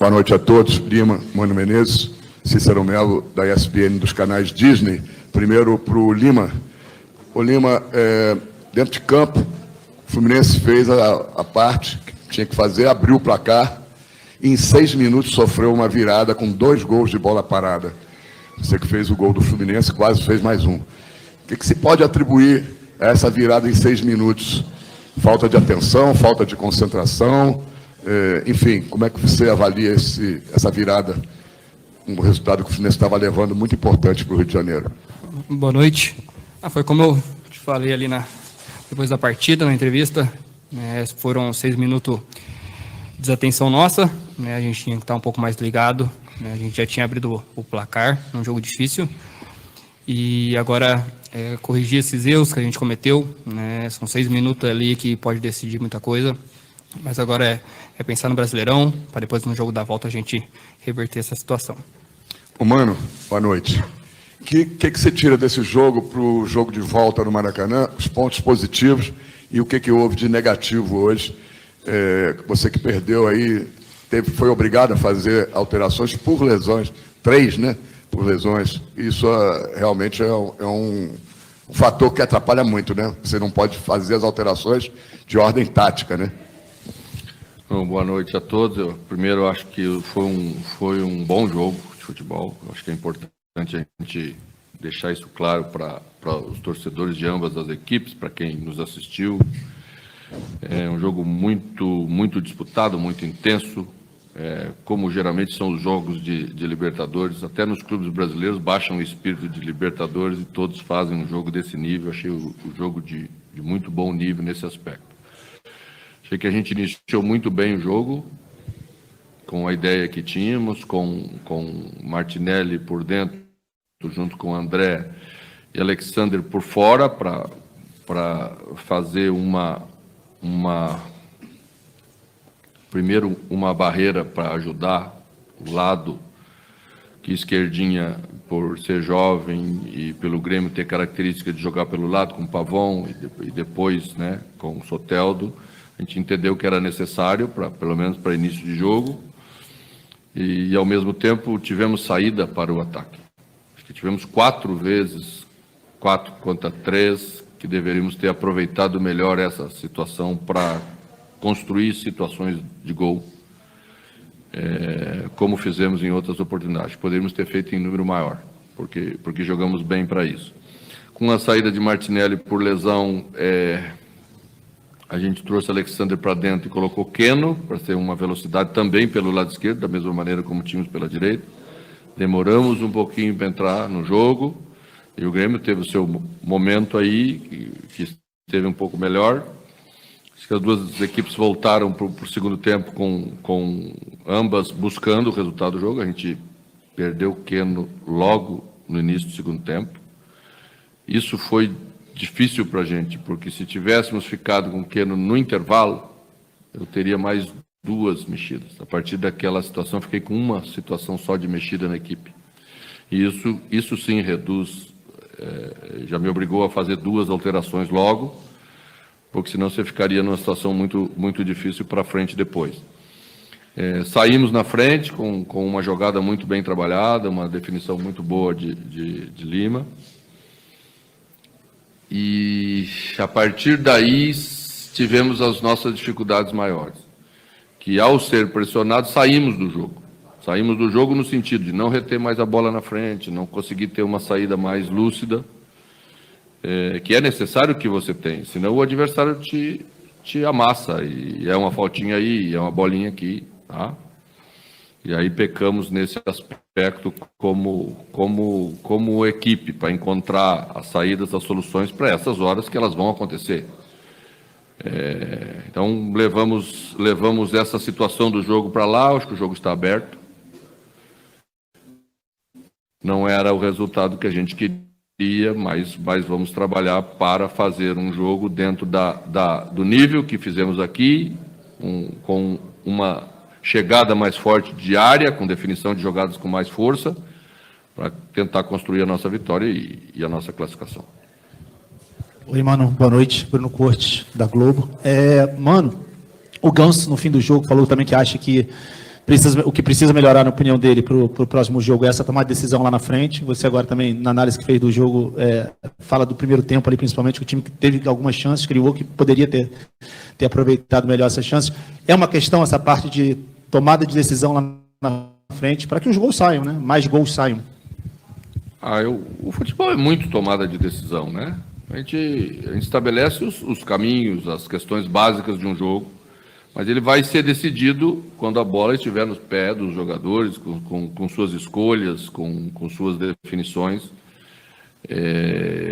Boa noite a todos. Lima, Mano Menezes, Cícero Melo, da ESPN, dos canais Disney. Primeiro para o Lima. O Lima, dentro de campo, o Fluminense fez a parte que tinha que fazer, abriu o placar, e em 6 minutos sofreu uma virada com 2 gols de bola parada. Você que fez o gol do Fluminense, quase fez mais um. O que se pode atribuir a essa virada em 6 minutos? Falta de atenção, falta de concentração, enfim, como é que você avalia essa virada, um resultado que o Fluminense estava levando muito importante para o Rio de Janeiro? Boa noite. Foi como eu te falei ali depois da partida, na entrevista, foram 6 minutos de desatenção nossa, a gente tinha que estar um pouco mais ligado, a gente já tinha abrido o placar, num jogo difícil, e agora corrigir esses erros que a gente cometeu, são 6 minutos ali que pode decidir muita coisa, mas agora é pensar no Brasileirão, para depois no jogo da volta a gente reverter essa situação. Mano, boa noite. O que você tira desse jogo para o jogo de volta no Maracanã, os pontos positivos e o que houve de negativo hoje? Você que perdeu aí, foi obrigado a fazer alterações por lesões, 3, né? Por lesões. Isso realmente é um fator que atrapalha muito, né? Você não pode fazer as alterações de ordem tática, né? Bom, boa noite a todos. Primeiro, eu acho que foi um bom jogo de futebol. Eu acho que é importante a gente deixar isso claro para os torcedores de ambas as equipes, para quem nos assistiu. É um jogo muito disputado, muito intenso, como geralmente são os jogos de Libertadores. Até nos clubes brasileiros baixam o espírito de Libertadores e todos fazem um jogo desse nível. Achei o jogo de muito bom nível nesse aspecto. Achei que a gente iniciou muito bem o jogo, com a ideia que tínhamos, com Martinelli por dentro, junto com André e Alexander por fora, para fazer primeiro uma barreira para ajudar o lado que Esquerdinha, por ser jovem e pelo Grêmio ter característica de jogar pelo lado, com o Pavon e depois, né, com o Soteldo. A gente entendeu que era necessário, pelo menos para início de jogo, e ao mesmo tempo tivemos saída para o ataque. Acho que tivemos 4 vezes, 4 contra 3, que deveríamos ter aproveitado melhor essa situação para construir situações de gol, como fizemos em outras oportunidades. Poderíamos ter feito em número maior, porque jogamos bem para isso. Com a saída de Martinelli por lesão, a gente trouxe Alexander para dentro e colocou Keno, para ter uma velocidade também pelo lado esquerdo, da mesma maneira como tínhamos pela direita. Demoramos um pouquinho para entrar no jogo, e o Grêmio teve o seu momento aí, que esteve um pouco melhor. Acho que as duas equipes voltaram para o segundo tempo com ambas buscando o resultado do jogo. A gente perdeu o Keno logo no início do segundo tempo. Isso foi difícil para a gente, porque se tivéssemos ficado com o Keno no intervalo, eu teria mais 2 mexidas. A partir daquela situação, fiquei com uma situação só de mexida na equipe. E isso sim reduz, já me obrigou a fazer 2 alterações logo, porque senão você ficaria numa situação muito difícil para frente depois. Saímos na frente com uma jogada muito bem trabalhada, uma definição muito boa de Lima. E a partir daí tivemos as nossas dificuldades maiores, que ao ser pressionados saímos do jogo. Saímos do jogo no sentido de não reter mais a bola na frente, não conseguir ter uma saída mais lúcida, que é necessário que você tenha, senão o adversário te amassa, e é uma faltinha aí, e é uma bolinha aqui, tá? E aí pecamos nesse aspecto como equipe, para encontrar as saídas, as soluções para essas horas que elas vão acontecer. Então, levamos essa situação do jogo para lá, acho que o jogo está aberto. Não era o resultado que a gente queria, mas vamos trabalhar para fazer um jogo dentro do nível que fizemos aqui, com uma chegada mais forte de área, com definição de jogadas com mais força, para tentar construir a nossa vitória e a nossa classificação. Oi, mano, boa noite. Bruno Cortes, da Globo. Mano, o Ganso, no fim do jogo, falou também que acha que o que precisa melhorar, na opinião dele, para o próximo jogo é essa tomada de decisão lá na frente. Você agora também, na análise que fez do jogo, fala do primeiro tempo ali, principalmente, que o time que teve algumas chances, criou, que poderia ter aproveitado melhor essas chances. É uma questão essa parte de tomada de decisão lá na frente, para que os gols saiam, né? Mais gols saiam. O futebol é muito tomada de decisão, né? A gente estabelece os caminhos, as questões básicas de um jogo, mas ele vai ser decidido quando a bola estiver nos pés dos jogadores, com suas escolhas, com suas definições.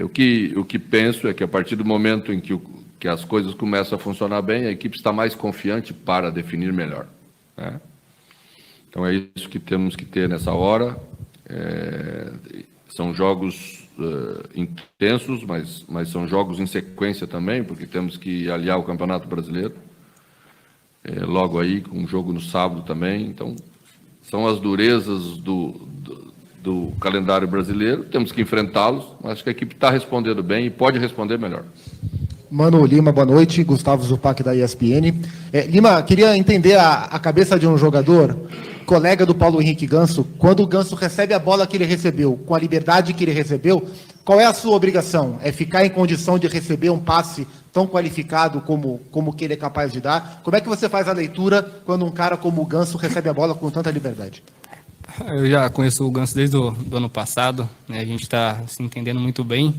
O que penso é que a partir do momento em que as coisas começam a funcionar bem, a equipe está mais confiante para definir melhor, né? Então é isso que temos que ter nessa hora. São jogos intensos, mas são jogos em sequência também, porque temos que aliar o Campeonato Brasileiro. Logo aí, com um jogo no sábado também. Então, são as durezas do calendário brasileiro, temos que enfrentá-los, mas acho que a equipe está respondendo bem e pode responder melhor. Mano Lima, boa noite. Gustavo Zupac, da ESPN. Lima, queria entender a cabeça de um jogador, colega do Paulo Henrique Ganso, quando o Ganso recebe a bola que ele recebeu, com a liberdade que ele recebeu, qual é a sua obrigação? É ficar em condição de receber um passe tão qualificado como que ele é capaz de dar? Como é que você faz a leitura quando um cara como o Ganso recebe a bola com tanta liberdade? Eu já conheço o Ganso desde o ano passado, né? A gente está se entendendo muito bem.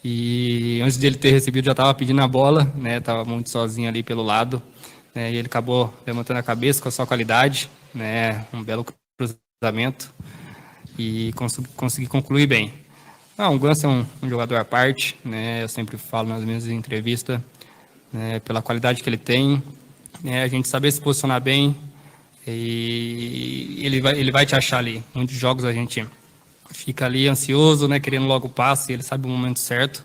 E antes de ele ter recebido, já estava pedindo a bola, né? Estava muito sozinho ali pelo lado, né? E ele acabou levantando a cabeça com a sua qualidade, né? Um belo cruzamento e consegui concluir bem. O Ganso é um jogador à parte, né? Eu sempre falo nas minhas entrevistas, né? Pela qualidade que ele tem, né? A gente saber se posicionar bem e ele vai te achar ali. Muitos jogos a gente fica ali ansioso, né, querendo logo o passe, ele sabe o momento certo,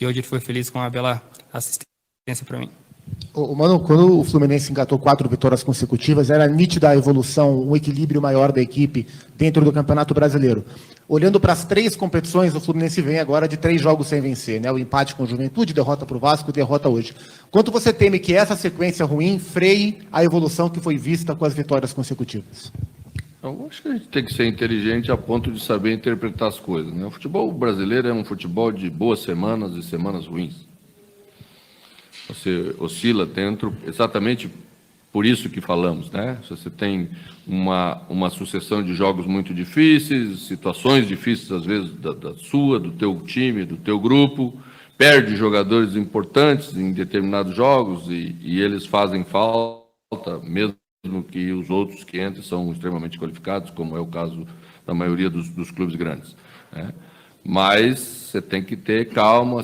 e hoje ele foi feliz com uma bela assistência para mim. Mano, quando o Fluminense engatou 4 vitórias consecutivas, era nítida a evolução, um equilíbrio maior da equipe dentro do Campeonato Brasileiro. Olhando para as 3 competições, o Fluminense vem agora de 3 jogos sem vencer, né? O empate com o Juventude, derrota para o Vasco, derrota hoje. Quanto você teme que essa sequência ruim freie a evolução que foi vista com as vitórias consecutivas? Eu acho que a gente tem que ser inteligente a ponto de saber interpretar as coisas, né? O futebol brasileiro é um futebol de boas semanas e semanas ruins. Você oscila dentro, exatamente por isso que falamos, né? Você tem uma sucessão de jogos muito difíceis, situações difíceis, às vezes, do teu time, do teu grupo, perde jogadores importantes em determinados jogos e eles fazem falta, mesmo que os outros que entram são extremamente qualificados, como é o caso da maioria dos clubes grandes, né? Mas você tem que ter calma,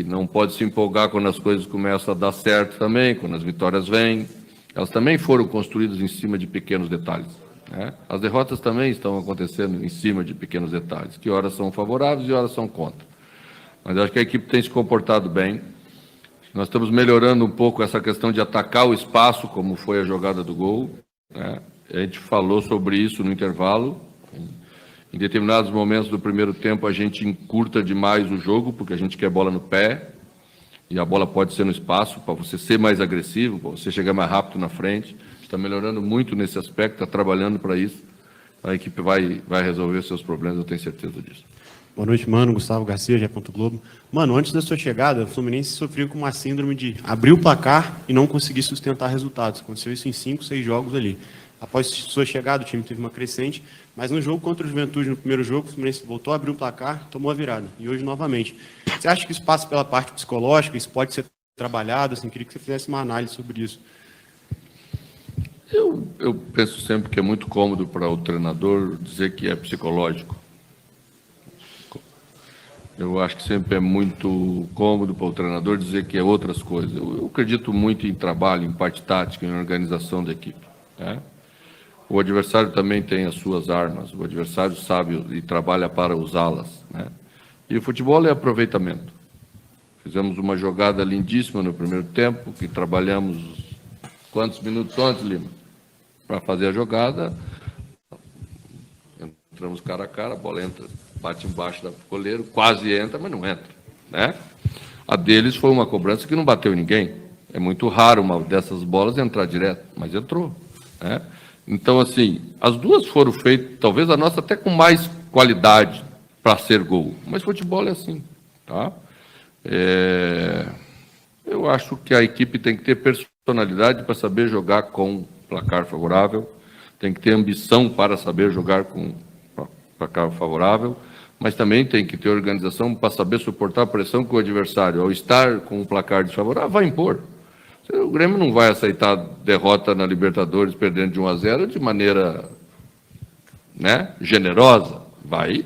não pode se empolgar quando as coisas começam a dar certo também, quando as vitórias vêm. Elas também foram construídas em cima de pequenos detalhes, né? As derrotas também estão acontecendo em cima de pequenos detalhes, que horas são favoráveis e horas são contra. Mas eu acho que a equipe tem se comportado bem. Nós estamos melhorando um pouco essa questão de atacar o espaço, como foi a jogada do gol, né? A gente falou sobre isso no intervalo. Em determinados momentos do primeiro tempo, a gente encurta demais o jogo, porque a gente quer bola no pé, e a bola pode ser no espaço, para você ser mais agressivo, para você chegar mais rápido na frente. Está melhorando muito nesse aspecto, está trabalhando para isso. A equipe vai resolver seus problemas, eu tenho certeza disso. Boa noite, mano. Gustavo Garcia, GE. Globo. Mano, antes da sua chegada, o Fluminense sofreu com uma síndrome de abrir o placar e não conseguir sustentar resultados. Aconteceu isso em 5, 6 jogos ali. Após sua chegada, o time teve uma crescente, mas no jogo contra o Juventude, no primeiro jogo, o Fluminense voltou a abrir o placar, tomou a virada. E hoje, novamente. Você acha que isso passa pela parte psicológica, isso pode ser trabalhado? Assim, queria que você fizesse uma análise sobre isso. Eu penso sempre que é muito cômodo para o treinador dizer que é psicológico. Eu acho que sempre é muito cômodo para o treinador dizer que é outras coisas. Eu acredito muito em trabalho, em parte tática, em organização da equipe, né? O adversário também tem as suas armas, o adversário sabe e trabalha para usá-las, né? E o futebol é aproveitamento. Fizemos uma jogada lindíssima no primeiro tempo, que trabalhamos quantos minutos antes, Lima? Para fazer a jogada, entramos cara a cara, a bola entra, bate embaixo do goleiro, quase entra, mas não entra, né? A deles foi uma cobrança que não bateu em ninguém. É muito raro uma dessas bolas entrar direto, mas entrou, né? Então, assim, as duas foram feitas, talvez a nossa até com mais qualidade para ser gol. Mas futebol é assim, tá? Eu acho que a equipe tem que ter personalidade para saber jogar com placar favorável, tem que ter ambição para saber jogar com placar favorável, mas também tem que ter organização para saber suportar a pressão que o adversário, ao estar com um placar desfavorável, vai impor. O Grêmio não vai aceitar derrota na Libertadores perdendo de 1-0 de maneira, né, generosa. Vai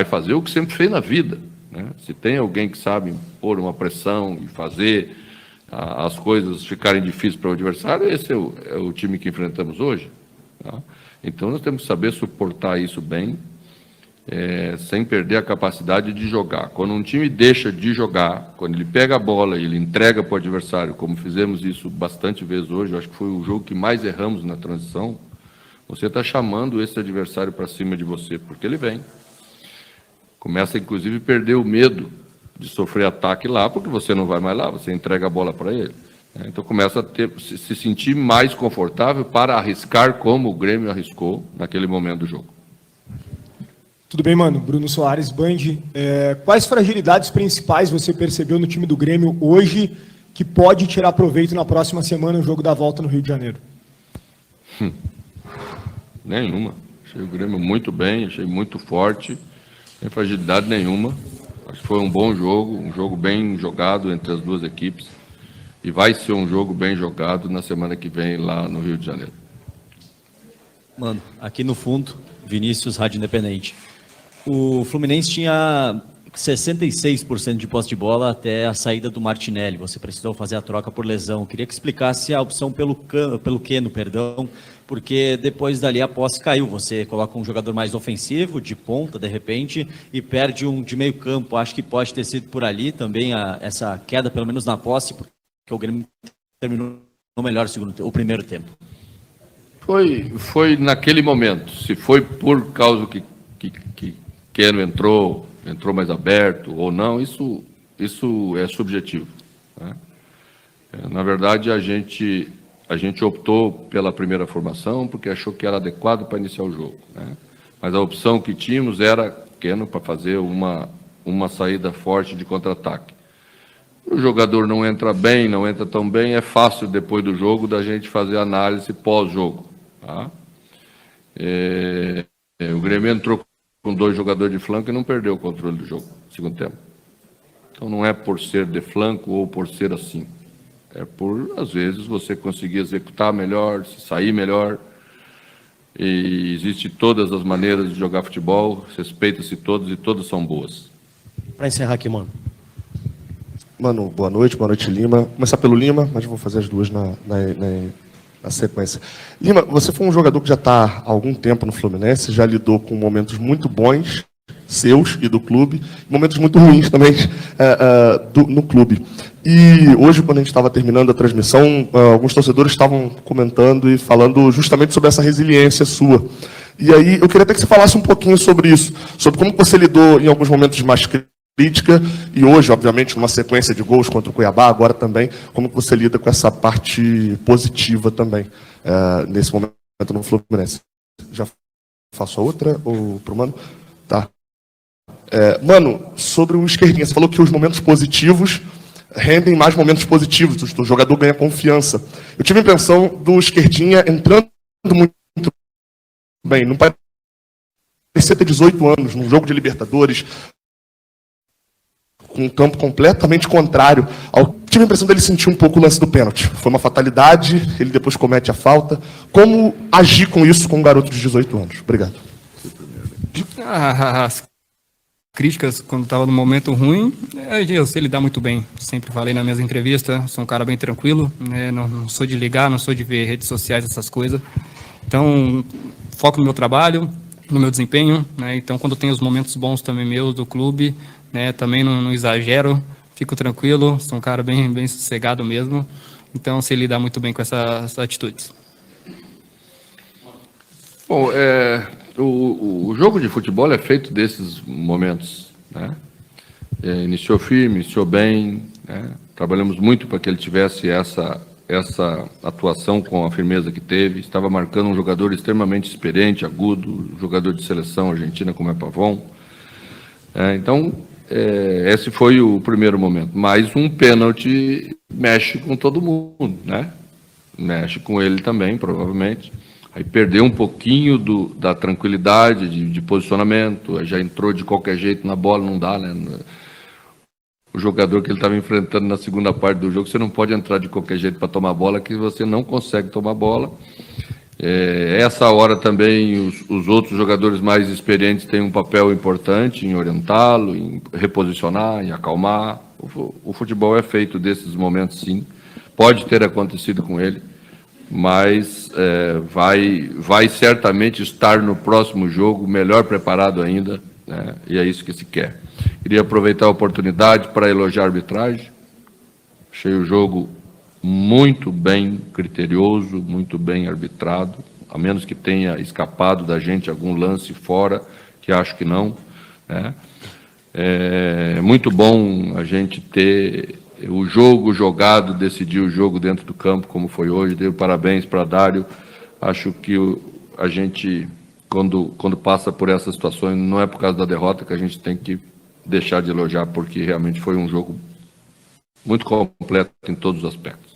fazer o que sempre fez na vida, né? Se tem alguém que sabe impor uma pressão e fazer as coisas ficarem difíceis para o adversário, esse é o time que enfrentamos hoje, tá? Então nós temos que saber suportar isso bem, sem perder a capacidade de jogar. Quando um time deixa de jogar, quando ele pega a bola e ele entrega para o adversário, como fizemos isso bastante vezes hoje, eu acho que foi o jogo que mais erramos na transição, você está chamando esse adversário para cima de você, porque ele vem. Começa, inclusive, a perder o medo de sofrer ataque lá, porque você não vai mais lá, você entrega a bola para ele. Então começa a se sentir mais confortável para arriscar como o Grêmio arriscou naquele momento do jogo. Tudo bem, mano? Bruno Soares, Band. Quais fragilidades principais você percebeu no time do Grêmio hoje que pode tirar proveito na próxima semana no jogo da volta no Rio de Janeiro? Nenhuma. Achei o Grêmio muito bem, achei muito forte, sem fragilidade nenhuma. Acho que foi um bom jogo, um jogo bem jogado entre as duas equipes. E vai ser um jogo bem jogado na semana que vem lá no Rio de Janeiro. Mano, aqui no fundo, Vinícius, Rádio Independente. O Fluminense tinha 66% de posse de bola até a saída do Martinelli. Você precisou fazer a troca por lesão. Queria que explicasse a opção pelo Keno, porque depois dali a posse caiu. Você coloca um jogador mais ofensivo, de ponta, de repente, e perde um de meio campo. Acho que pode ter sido por ali também essa queda, pelo menos na posse, porque o Grêmio terminou melhor o primeiro tempo. Foi naquele momento. Se foi por causa que Keno entrou mais aberto ou não, isso é subjetivo, né? Na verdade, a gente optou pela primeira formação porque achou que era adequado para iniciar o jogo, né? Mas a opção que tínhamos era Keno para fazer uma saída forte de contra-ataque. O jogador não entra bem, não entra tão bem, é fácil depois do jogo da gente fazer análise pós-jogo, tá? O Grêmio entrou com 2 jogadores de flanco e não perdeu o controle do jogo no segundo tempo. Então não é por ser de flanco ou por ser assim. É por, às vezes, você conseguir executar melhor, se sair melhor. E existe todas as maneiras de jogar futebol, respeita-se todas e todas são boas. Para encerrar aqui, mano. Mano, boa noite Lima. Vou começar pelo Lima, mas vou fazer as duas na sequência. Lima, você foi um jogador que já está há algum tempo no Fluminense, já lidou com momentos muito bons, seus e do clube, momentos muito ruins também no clube. E hoje, quando a gente estava terminando a transmissão, alguns torcedores estavam comentando e falando justamente sobre essa resiliência sua. E aí eu queria até que você falasse um pouquinho sobre isso, sobre como você lidou em alguns momentos mais crítica, e hoje, obviamente, numa sequência de gols contra o Cuiabá, agora também, como que você lida com essa parte positiva também, nesse momento no Fluminense. Já faço a outra, ou pro Mano? Tá. Mano, sobre o esquerdinha, você falou que os momentos positivos rendem mais momentos positivos, o jogador ganha confiança. Eu tive a impressão do esquerdinha entrando muito bem, não parecia ter 18 anos, num jogo de Libertadores, com um campo completamente contrário. Tive a impressão dele sentir um pouco o lance do pênalti. Foi uma fatalidade, ele depois comete a falta. Como agir com isso com um garoto de 18 anos? Obrigado. As críticas, quando estava no momento ruim, eu sei lidar muito bem. Sempre falei nas minhas entrevistas, sou um cara bem tranquilo, né? Não sou de ligar, não sou de ver redes sociais, essas coisas. Então, foco no meu trabalho, no meu desempenho, né? Então, quando tem os momentos bons também meus do clube, né, também não exagero, fico tranquilo, sou um cara bem sossegado mesmo, então sei lidar muito bem com essas atitudes. Bom, o jogo de futebol é feito desses momentos, né? Iniciou firme, iniciou bem, né? Trabalhamos muito para que ele tivesse essa atuação com a firmeza que teve. Estava marcando um jogador extremamente experiente, agudo, jogador de seleção argentina como é Pavon. Então, esse foi o primeiro momento. Mas um pênalti mexe com todo mundo, né? Mexe com ele também, provavelmente. Aí perdeu um pouquinho da tranquilidade de posicionamento, já entrou de qualquer jeito na bola, não dá, né? O jogador que ele estava enfrentando na segunda parte do jogo, você não pode entrar de qualquer jeito para tomar bola, que você não consegue tomar bola. Essa hora também os outros jogadores mais experientes têm um papel importante em orientá-lo, em reposicionar, em acalmar. O futebol é feito desses momentos, sim. Pode ter acontecido com ele, mas vai certamente estar no próximo jogo melhor preparado ainda, né? E é isso que se quer. Queria aproveitar a oportunidade para elogiar a arbitragem. Achei o jogo muito bem criterioso, muito bem arbitrado, a menos que tenha escapado da gente algum lance fora, que acho que não, né? É muito bom a gente ter o jogo jogado, decidir o jogo dentro do campo, como foi hoje. Dei parabéns para Dário. Acho que a gente, quando passa por essas situações, não é por causa da derrota que a gente tem que deixar de elogiar, porque realmente foi um jogo muito completo em todos os aspectos.